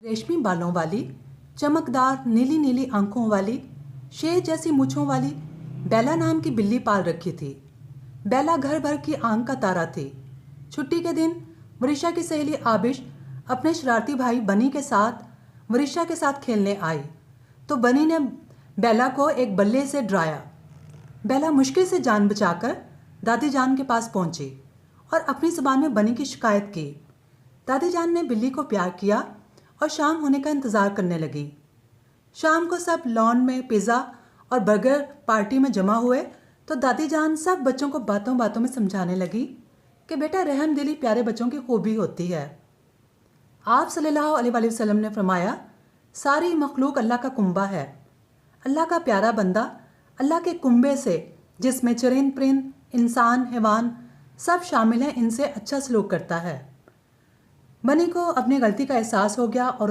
रेशमी बालों वाली, चमकदार नीली नीली आंखों वाली, शेर जैसी मूंछों वाली बेला नाम की बिल्ली पाल रखी थी। बेला घर भर की आंख का तारा थी। छुट्टी के दिन वरिशा की सहेली आबिश अपने शरारती भाई बनी के साथ वरिशा के साथ खेलने आई तो बनी ने बेला को एक बल्ले से डराया। बेला मुश्किल से जान बचाकर दादी जान के पास पहुंची और अपनी ज़ुबान में बनी की शिकायत की। दादी जान ने बिल्ली को प्यार किया और शाम होने का इंतज़ार करने लगी। शाम को सब लॉन में पिज़्ज़ा और बर्गर पार्टी में जमा हुए तो दादी जान सब बच्चों को बातों बातों में समझाने लगी कि बेटा रहम दिली प्यारे बच्चों की खूबी होती है। आप सल्लल्लाहु अलैहि वसल्लम ने फरमाया, सारी मखलूक अल्लाह का कुंबा है। अल्लाह का प्यारा बंदा अल्लाह के कुंबे से, जिसमें चरिंद परिंद इंसान हैवान सब शामिल हैं, इनसे अच्छा सलूक करता है। बनी को अपनी गलती का एहसास हो गया और